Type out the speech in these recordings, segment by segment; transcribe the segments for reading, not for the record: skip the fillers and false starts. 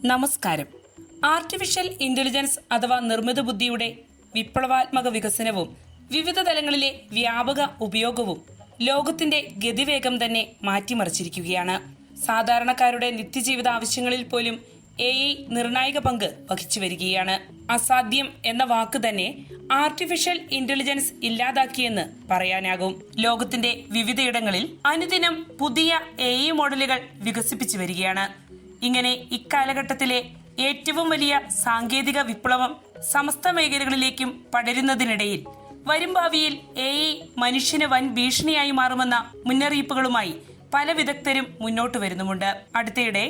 നമസ്കാരം. Artificial intelligence അഥവാ നിർമ്മിത ബുദ്ധിയുടെ വിപ്ലവാത്മക വികസനവും വിവിധ തലങ്ങളിലെ വ്യാപക ഉപയോഗവും ലോകത്തിന്റെ ഗതിവേഗം തന്നെ മാറ്റിമറിച്ചിരിക്കുകയാണ്. സാധാരണക്കാരുടെ നിത്യജീവിത ആവശ്യങ്ങളിൽ പോലും AI നിർണായക പങ്ക് വഹിച്ചു വരികയാണ്. അസാധ്യം എന്ന വാക്ക് തന്നെ ആർട്ടിഫിഷ്യൽ ഇന്റലിജൻസ് ഇല്ലാതാക്കിയെന്ന് പറയാനാകും. ലോകത്തിന്റെ വിവിധയിടങ്ങളിൽ അനുദിനം പുതിയ AI മോഡലുകൾ വികസിപ്പിച്ചു വരികയാണ്. ഇങ്ങനെ ഇക്കാലഘട്ടത്തിലെ ഏറ്റവും വലിയ സാങ്കേതിക വിപ്ലവം സമസ്ത മേഖലകളിലേക്കും പടരുന്നതിനിടയിൽ വരും ഭാവിയിൽ AI മനുഷ്യന് വൻ ഭീഷണിയായി മാറുമെന്ന മുന്നറിയിപ്പുകളുമായി പല വിദഗ്ധരും മുന്നോട്ട് വരുന്നുമുണ്ട്. അടുത്തിടെ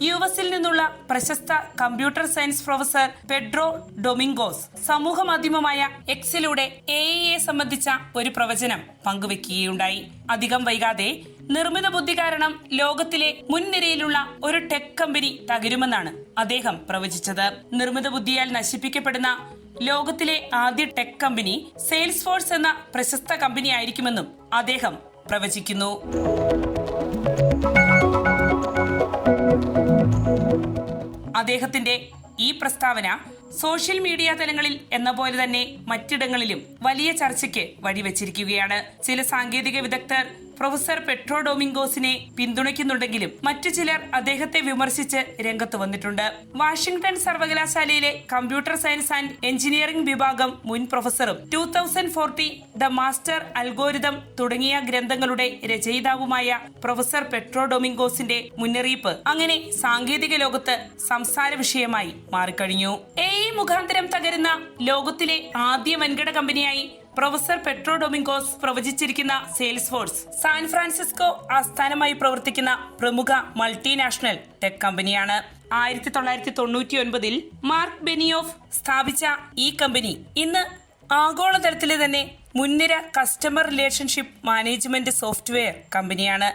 US-ൽ നിന്നുള്ള പ്രശസ്ത കമ്പ്യൂട്ടർ സയൻസ് പ്രൊഫസർ പെഡ്രോ ഡൊമിംഗോസ് സമൂഹ മാധ്യമമായ X-ലൂടെ AI സംബന്ധിച്ച ഒരു പ്രവചനം പങ്കുവെക്കുകയുണ്ടായി. അധികം വൈകാതെ നിർമ്മിത ബുദ്ധി കാരണം ലോകത്തിലെ മുൻനിരയിലുള്ള ഒരു ടെക് കമ്പനി തകരുമെന്നാണ് അദ്ദേഹം പ്രവചിച്ചത്. നിർമ്മിത ബുദ്ധിയാൽ നശിപ്പിക്കപ്പെടുന്ന ലോകത്തിലെ ആദ്യ ടെക് കമ്പനി സെയിൽസ് ഫോഴ്സ് എന്ന പ്രശസ്ത കമ്പനി ആയിരിക്കുമെന്നും അദ്ദേഹം പ്രവചിക്കുന്നു. അദ്ദേഹത്തിന്റെ ഈ പ്രസ്താവന സോഷ്യൽ മീഡിയ തലങ്ങളിൽ എന്ന പോലെ തന്നെ മറ്റിടങ്ങളിലും വലിയ ചർച്ചയ്ക്ക് വഴിവെച്ചിരിക്കുകയാണ്. ചില സാങ്കേതിക വിദഗ്ധർ പ്രൊഫസർ പെട്രോ ഡൊമിംഗോസിനെ പിന്തുണയ്ക്കുന്നുണ്ടെങ്കിലും മറ്റു ചിലർ അദ്ദേഹത്തെ വിമർശിച്ച് രംഗത്ത് വന്നിട്ടുണ്ട്. വാഷിംഗ്ടൺ സർവകലാശാലയിലെ കമ്പ്യൂട്ടർ സയൻസ് ആൻഡ് എഞ്ചിനീയറിംഗ് വിഭാഗം മുൻ പ്രൊഫസറും 2040 ദ മാസ്റ്റർ അൽഗോരിതം തുടങ്ങിയ ഗ്രന്ഥങ്ങളുടെ രചയിതാവുമായ പ്രൊഫസർ പെട്രോ ഡൊമിംഗോസിന്റെ മുന്നറിയിപ്പ് അങ്ങനെ സാങ്കേതിക ലോകത്ത് സംസാര വിഷയമായി മാറിക്കഴിഞ്ഞു. AI മുഖാന്തരം തകരുന്ന ലോകത്തിലെ ആദ്യ വൻകിട കമ്പനിയായി പ്രൊഫസർ പെട്രോ ഡൊമിംഗോസ് പ്രവചിച്ചിരിക്കുന്ന സെയിൽസ് ഫോഴ്സ് സാൻ ഫ്രാൻസിസ്കോ ആസ്ഥാനമായി പ്രവർത്തിക്കുന്ന പ്രമുഖ മൾട്ടിനാഷണൽ ടെക് കമ്പനിയാണ്. 1999 മാർക്ക് ബെനിയോഫ് സ്ഥാപിച്ച ഈ കമ്പനി ഇന്ന് ആഗോളതലത്തിലെ തന്നെ മുൻനിര കസ്റ്റമർ റിലേഷൻഷിപ്പ് മാനേജ്മെന്റ് സോഫ്റ്റ്വെയർ കമ്പനിയാണ്.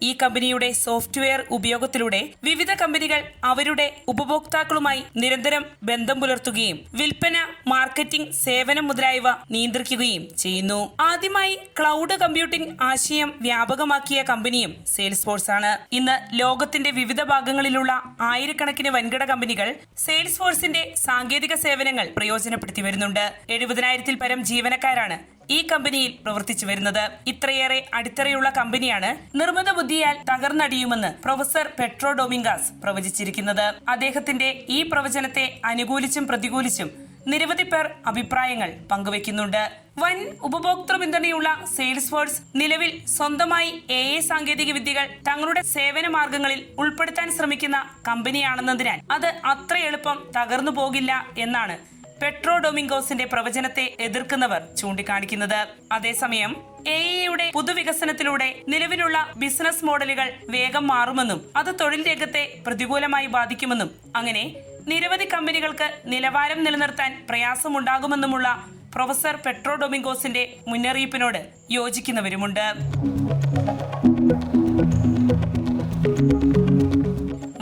ഈ കമ്പനിയുടെ സോഫ്റ്റ്വെയർ ഉപയോഗത്തിലൂടെ വിവിധ കമ്പനികൾ അവരുടെ ഉപഭോക്താക്കളുമായി നിരന്തരം ബന്ധം പുലർത്തുകയും വിൽപ്പന, മാർക്കറ്റിംഗ്, സേവനം മുതലായവ നിയന്ത്രിക്കുകയും ചെയ്യുന്നു. ആദ്യമായി ക്ലൗഡ് കമ്പ്യൂട്ടിംഗ് ആശയം വ്യാപകമാക്കിയ കമ്പനിയും സെയിൽസ് ഫോഴ്സ് ആണ്. ഇന്ന് ലോകത്തിന്റെ വിവിധ ഭാഗങ്ങളിലുള്ള ആയിരക്കണക്കിന് വൻകിട കമ്പനികൾ സെയിൽസ് ഫോഴ്സിന്റെ സാങ്കേതിക സേവനങ്ങൾ പ്രയോജനപ്പെടുത്തി വരുന്നുണ്ട്. 70,000-ൽ പരം ജീവനക്കാരാണ് ഈ കമ്പനിയിൽ പ്രവർത്തിച്ചു വരുന്നത്. ഇത്രയേറെ അടിത്തറയുള്ള കമ്പനിയാണ് നിർമ്മിത ബുദ്ധിയാൽ തകർന്നടിയുമെന്ന് പ്രൊഫസർ പെട്രോ ഡൊമിംഗോസ് പ്രവചിച്ചിരിക്കുന്നത്. അദ്ദേഹത്തിന്റെ ഈ പ്രവചനത്തെ അനുകൂലിച്ചും പ്രതികൂലിച്ചും നിരവധി പേർ അഭിപ്രായങ്ങൾ പങ്കുവെക്കുന്നുണ്ട്. വൻ ഉപഭോക്തൃ പിന്തുണയുള്ള സെയിൽസ് ഫോഴ്സ് നിലവിൽ സ്വന്തമായി AI സാങ്കേതിക വിദ്യകൾ തങ്ങളുടെ സേവന മാർഗങ്ങളിൽ ഉൾപ്പെടുത്താൻ ശ്രമിക്കുന്ന കമ്പനിയാണെന്നതിനാൽ അത് അത്ര എളുപ്പം തകർന്നു പോകില്ല എന്നാണ് പെട്രോ ഡൊമിംഗോസിന്റെ പ്രവചനത്തെ എതിർക്കുന്നവർ ചൂണ്ടിക്കാണിക്കുന്നത്. അതേസമയം AI-യുടെ പുതുവികസനത്തിലൂടെ നിലവിലുള്ള ബിസിനസ് മോഡലുകൾ വേഗം മാറുമെന്നും അത് തൊഴിൽ രംഗത്തെ പ്രതികൂലമായി ബാധിക്കുമെന്നും അങ്ങനെ നിരവധി കമ്പനികൾക്ക് നിലവാരം നിലനിർത്താൻ പ്രയാസമുണ്ടാകുമെന്നുമുള്ള പ്രൊഫസർ പെട്രോ ഡൊമിംഗോസിന്റെ മുന്നറിയിപ്പിനോട് യോജിക്കുന്നവരുമുണ്ട്.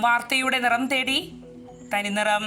വാർത്തയുടെ നിറം തേടി തനിനിറം.